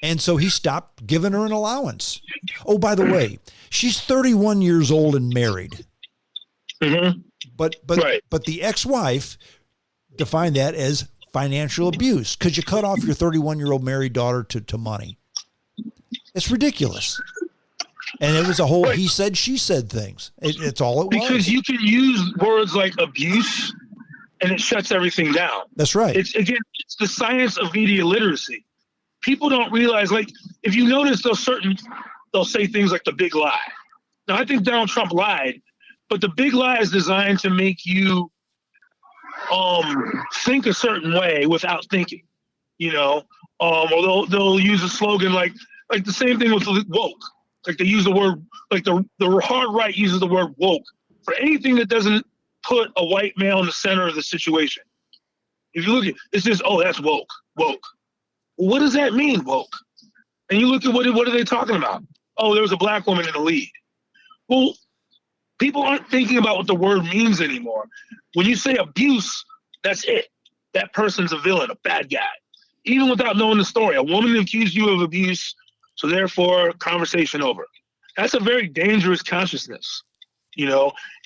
And so he stopped giving her an allowance. Oh, by the way, she's 31 years old and married. Mm-hmm. But the ex-wife defined that as financial abuse because you cut off your 31-year-old married daughter to money. It's ridiculous. And it was a whole he said, she said things. It's all it was. Because you can use words like abuse and it shuts everything down. That's right. It's the science of media literacy. People don't realize, like, if you notice they'll say things like the big lie. Now, I think Donald Trump lied, but the big lie is designed to make you think a certain way without thinking, or they'll use a slogan like the same thing with woke. Like they use the word, like the hard right uses the word woke for anything that doesn't put a white male in the center of the situation. If you look at it's just, oh, that's woke. Well, what does that mean, woke? And you look at what are they talking about? Oh, there was a black woman in the lead. Well, people aren't thinking about what the word means anymore. When you say abuse, that's it. That person's a villain, a bad guy. Even without knowing the story, a woman accused you of abuse, so therefore, conversation over. That's a very dangerous consciousness,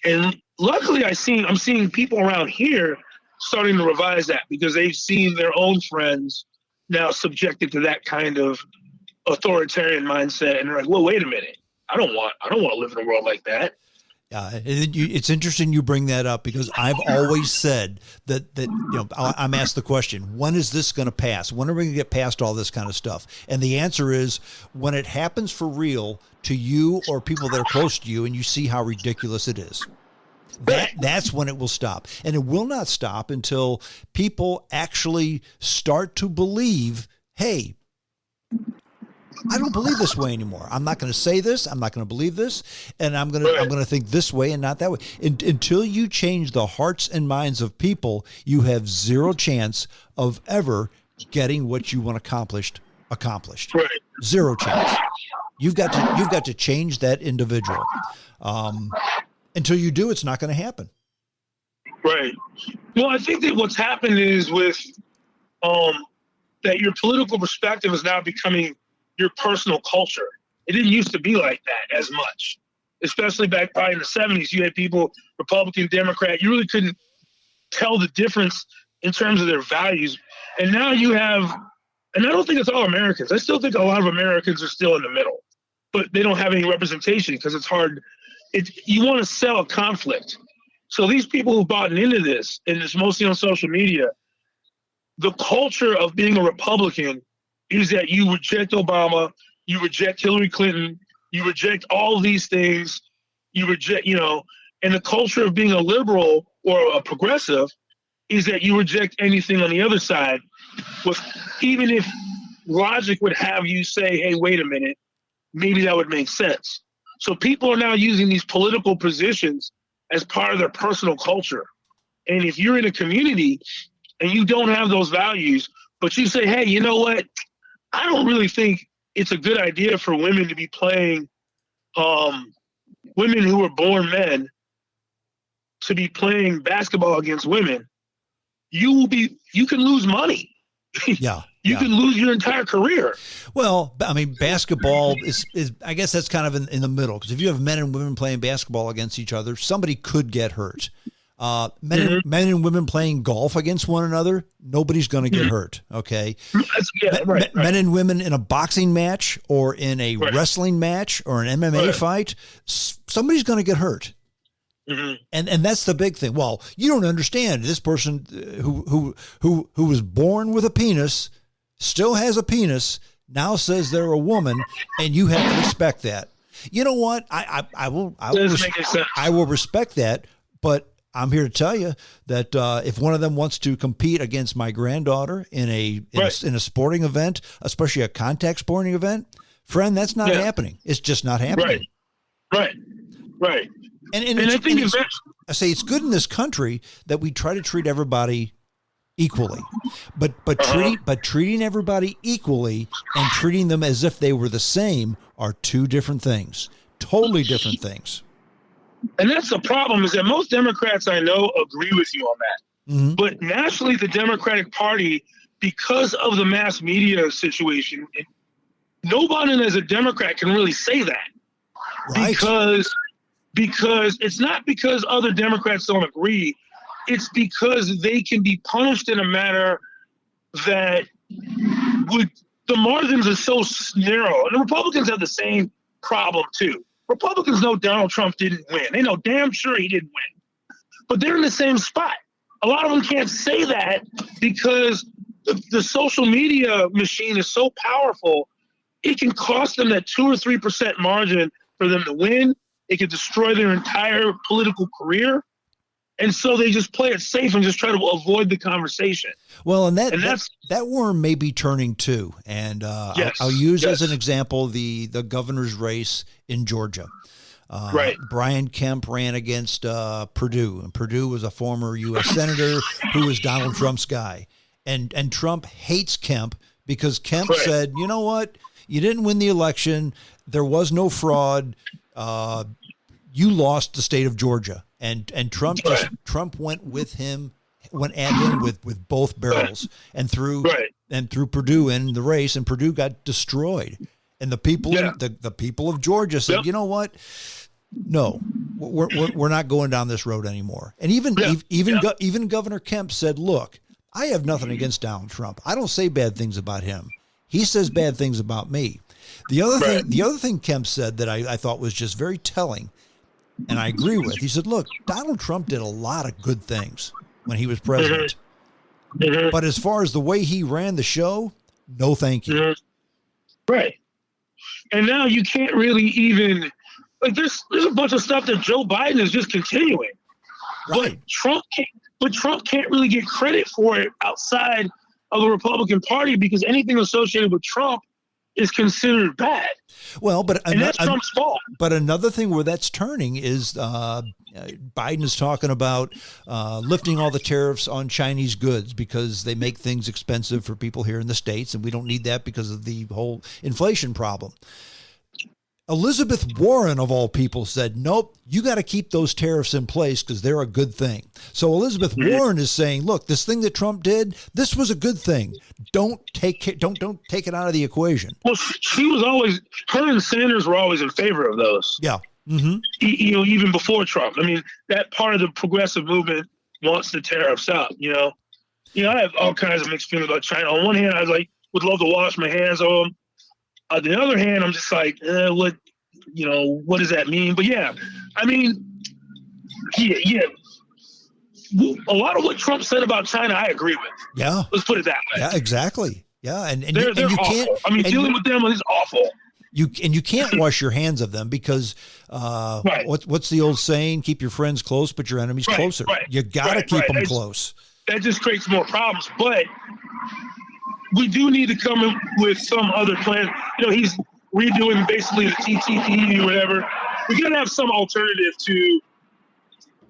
And luckily, I'm seeing people around here starting to revise that because they've seen their own friends now subjected to that kind of authoritarian mindset, and they're like, "Well, wait a minute. I don't want to live in a world like that." It's interesting you bring that up because I've always said that I'm asked the question, when is this going to pass? When are we going to get past all this kind of stuff? And the answer is when it happens for real to you or people that are close to you and you see how ridiculous it is. That's when it will stop. And it will not stop until people actually start to believe, hey, I don't believe this way anymore. I'm not going to say this. I'm not going to believe this. And I'm going to think this way and not that way. Until you change the hearts and minds of people, you have zero chance of ever getting what you want accomplished. Right. Zero chance. You've got to change that individual. Until you do, it's not going to happen. Right. Well, I think that what's happened is with that your political perspective is now becoming your personal culture. It didn't used to be like that as much, especially back probably in the 70s. You had people, Republican, Democrat, you really couldn't tell the difference in terms of their values. And now you have, and I don't think it's all Americans. I still think a lot of Americans are still in the middle, but they don't have any representation because it's hard. You want to sell a conflict. So these people who've bought into this, and it's mostly on social media, the culture of being a Republican is that you reject Obama, you reject Hillary Clinton, you reject all these things, you reject, and the culture of being a liberal or a progressive is that you reject anything on the other side, even if logic would have you say, hey, wait a minute, maybe that would make sense. So people are now using these political positions as part of their personal culture. And if you're in a community and you don't have those values, but you say, hey, you know what? I don't really think it's a good idea for women to be playing, women who are born men to be playing basketball against women. You can lose money. Yeah. You can lose your entire career. Well, I mean, basketball is I guess that's kind of in the middle, because if you have men and women playing basketball against each other, somebody could get hurt. Men and women playing golf against one another, nobody's going to get hurt. Okay. Right. Men and women in a boxing match or in a wrestling match or an MMA fight, somebody's going to get hurt. Mm-hmm. And that's the big thing. Well, you don't understand. This person who was born with a penis still has a penis, now says they're a woman, and you have to respect that. You know what? I will respect that, but I'm here to tell you that if one of them wants to compete against my granddaughter in a sporting event, especially a contact sporting event, friend, that's not happening. It's just not happening. Right. And I say it's good in this country that we try to treat everybody equally, but treating everybody equally and treating them as if they were the same are two different things, totally different things. And that's the problem, is that most Democrats I know agree with you on that. Mm-hmm. But nationally, the Democratic Party, because of the mass media situation, nobody as a Democrat can really say that Right. because it's not because other Democrats don't agree. It's because they can be punished in a manner that would, the margins are so narrow. And the Republicans have the same problem too. Republicans know Donald Trump didn't win. They know damn sure he didn't win. But they're in the same spot. A lot of them can't say that because the social media machine is so powerful. It can cost them that 2 or 3% margin for them to win. It could destroy their entire political career. And so they just play it safe and just try to avoid the conversation. Well, and that worm may be turning too. And yes, I'll use as an example the governor's race in Georgia. Right. Brian Kemp ran against Perdue, and Perdue was a former U.S. senator who was Donald Trump's guy. And Trump hates Kemp because Kemp said, you know what? You didn't win the election. There was no fraud. You lost the state of Georgia. And Trump went at him with both barrels and threw Perdue in the race, and Perdue got destroyed. And the people the people of Georgia said, you know what? No, we're not going down this road anymore. And even Governor Kemp said, look, I have nothing against Donald Trump. I don't say bad things about him. He says bad things about me. The other thing Kemp said that I thought was just very telling, and I agree with, he said, look, Donald Trump did a lot of good things when he was president. Mm-hmm. But as far as the way he ran the show, no thank you. Mm-hmm. Right. And now you can't really even, like, there's a bunch of stuff that Joe Biden is just continuing. Right. But Trump can't really get credit for it outside of the Republican Party because anything associated with Trump is considered bad. Well, and that's Trump's fault. But another thing where that's turning is Biden is talking about lifting all the tariffs on Chinese goods because they make things expensive for people here in the States, and we don't need that because of the whole inflation problem. Elizabeth Warren, of all people, said, nope, you got to keep those tariffs in place because they're a good thing. So Elizabeth Warren is saying, look, this thing that Trump did, this was a good thing. Don't take it out of the equation. Well, she was always, her and Sanders were always in favor of those. Yeah. Mm-hmm. Even before Trump. I mean, that part of the progressive movement wants the tariffs out, I have all kinds of mixed feelings about China. On one hand, I would love to wash my hands of them. On the other hand, I'm just like, what does that mean? But yeah, I mean, yeah. A lot of what Trump said about China, I agree with. Yeah. Let's put it that way. Yeah, exactly. Yeah. And they're you awful. Can't, I mean, dealing with them is awful. You can't wash your hands of them because what's the old saying? Keep your friends close, but your enemies closer. Right. You got to keep them close. That just creates more problems. But we do need to come in with some other plan. He's redoing basically the TTP or whatever. We got to have some alternative to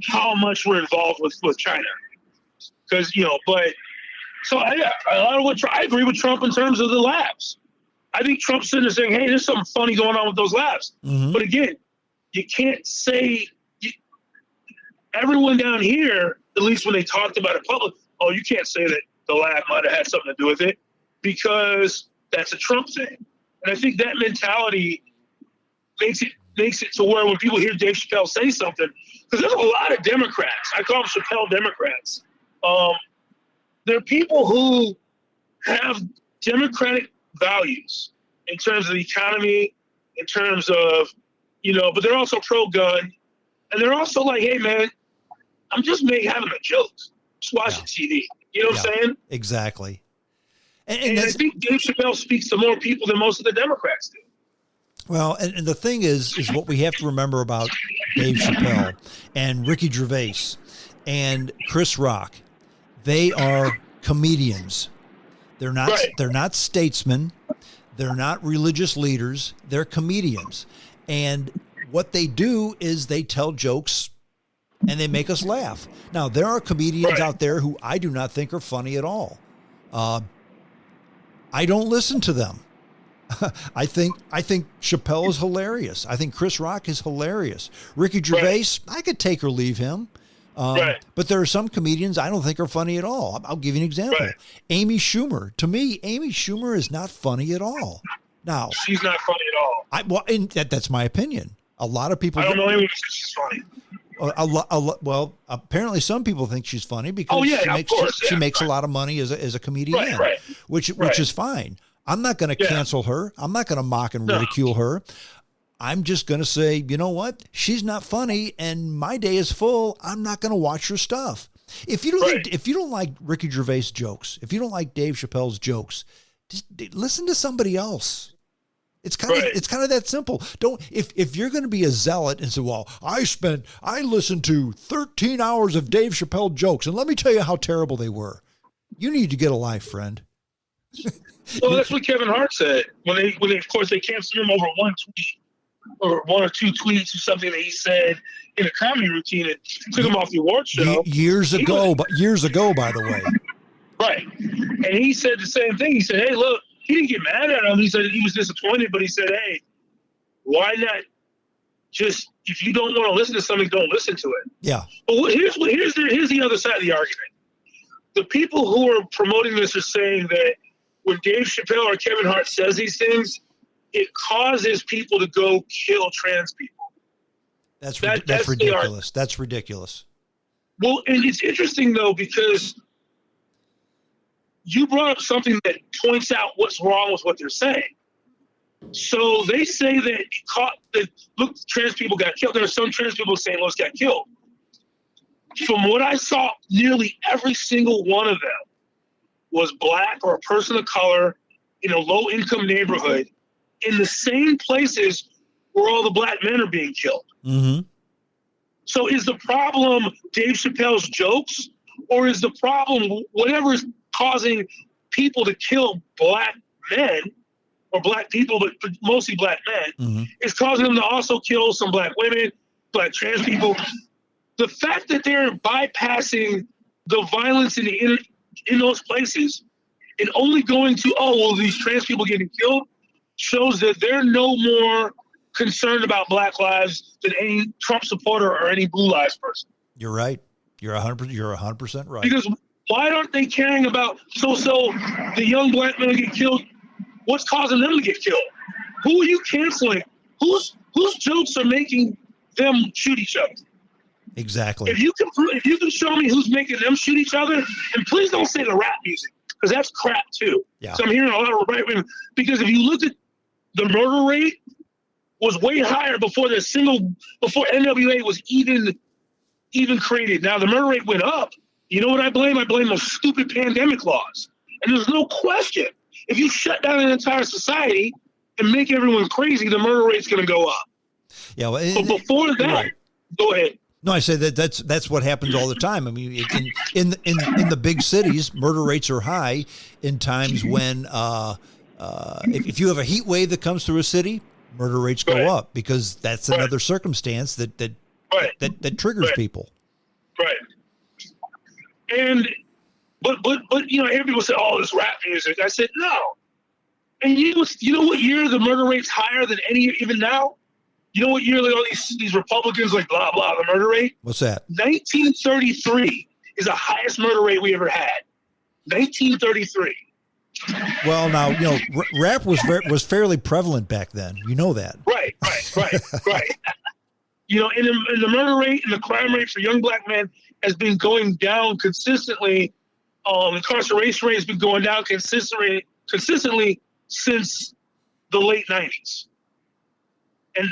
how much we're involved with China. Because, a lot of what I agree with Trump in terms of the labs. I think Trump's sitting there saying, hey, there's something funny going on with those labs. Mm-hmm. But again, you can't say, everyone down here, at least when they talked about it public, you can't say that the lab might have had something to do with it because that's a Trump thing. And I think that mentality makes it to where when people hear Dave Chappelle say something, because there's a lot of Democrats, I call them Chappelle Democrats. There are people who have Democratic values in terms of the economy, in terms of, but they're also pro-gun. And they're also like, hey, man, I'm just having a joke. Just watching TV. You know what I'm saying? Exactly. And I think Dave Chappelle speaks to more people than most of the Democrats do. Well, and the thing is what we have to remember about Dave Chappelle and Ricky Gervais and Chris Rock. They are comedians. They're not statesmen. They're not religious leaders. They're comedians. And what they do is they tell jokes and they make us laugh. Now, there are comedians out there who I do not think are funny at all. I don't listen to them. I think Chappelle is hilarious. I think Chris Rock is hilarious. Ricky Gervais, I could take or leave him. But there are some comedians I don't think are funny at all. I'll give you an example. Amy Schumer. To me, Amy Schumer is not funny at all. Now, she's not funny at all. That's my opinion. A lot of people. I don't know anyone who thinks she's funny. Well, apparently some people think she's funny because she makes a lot of money as a comedian, which is fine. I'm not going to cancel her. I'm not going to mock and ridicule her. I'm just going to say, you know what? She's not funny, and my day is full. I'm not going to watch her stuff. If you don't like Ricky Gervais jokes, if you don't like Dave Chappelle's jokes, just listen to somebody else. It's kind of that simple. If you're going to be a zealot and say, well, I listened to 13 hours of Dave Chappelle jokes, and let me tell you how terrible they were. You need to get a life, friend. Well, that's what Kevin Hart said when they of course they canceled him over one tweet or one or two tweets or something that he said in a comedy routine that took him off the award show years ago, by the way. Right, and he said the same thing. He said, "Hey, look." He didn't get mad at him. He said he was disappointed, but he said, hey, why not just, if you don't want to listen to something, don't listen to it. Yeah. But here's the other side of the argument. The people who are promoting this are saying that when Dave Chappelle or Kevin Hart says these things, it causes people to go kill trans people. That's ridiculous. That's ridiculous. Well, and it's interesting, though, because you brought up something that points out what's wrong with what they're saying. So they say that trans people got killed. There are some trans people in St. Louis got killed. From what I saw, nearly every single one of them was black or a person of color in a low-income neighborhood in the same places where all the black men are being killed. Mm-hmm. So is the problem Dave Chappelle's jokes, or is the problem whatever is causing people to kill black men or black people, but mostly black men, is causing them to also kill some black women, black trans people? The fact that they're bypassing the violence in those places and only going to, these trans people getting killed shows that they're no more concerned about black lives than any Trump supporter or any Blue Lives person. You're right. You're 100% right. Because why aren't they caring about so the young black men get killed? What's causing them to get killed? Who are you canceling? Whose jokes are making them shoot each other? Exactly. If you can show me who's making them shoot each other, and please don't say the rap music, because that's crap too. Yeah. So I'm hearing a lot of right wing, because if you look at the murder rate was way higher before NWA was even created. Now the murder rate went up. You know what I blame? I blame those stupid pandemic laws. And there's no question, if you shut down an entire society and make everyone crazy, the murder rate's going to go up. Yeah. Well, but before that, go ahead. No, I say that's what happens all the time. I mean, in the big cities, murder rates are high in times when if you have a heat wave that comes through a city, murder rates go up because that's another circumstance that triggers people. Right. And but you know, people say, "Oh, this rap music." I said, "No." And you know what year the murder rate's higher than any even now? You know what year all these Republicans like blah blah the murder rate? What's that? 1933 is the highest murder rate we ever had. 1933. Well, now you know rap was fairly prevalent back then. You know that. Right. You know, and the murder rate and the crime rate for young black men has been going down consistently. Incarceration rate has been going down consistently since the late 90s. And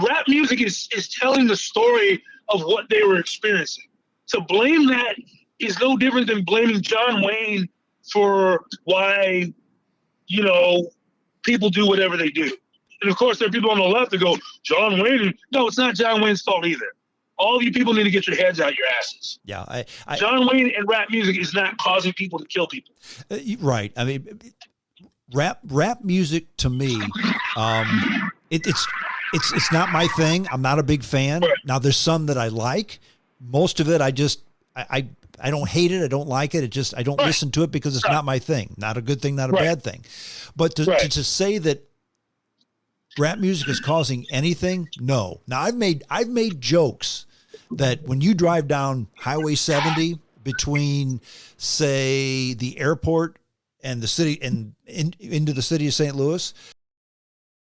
rap music is telling the story of what they were experiencing. To blame that is no different than blaming John Wayne for why, you know, people do whatever they do. And of course, there are people on the left that go, John Wayne. No, it's not John Wayne's fault either. All of you people need to get your heads out your asses. Yeah, John Wayne and rap music is not causing people to kill people. Right. I mean, rap music to me, it's not my thing. I'm not a big fan. Right. Now, there's some that I like. Most of it, I don't hate it. I don't like it. I don't listen to it because it's not my thing. Not a good thing, not a bad thing. But to say that rap music is causing anything, no. Now, I've made jokes that when you drive down Highway 70 between, say, the airport and the city and into the city of St. Louis,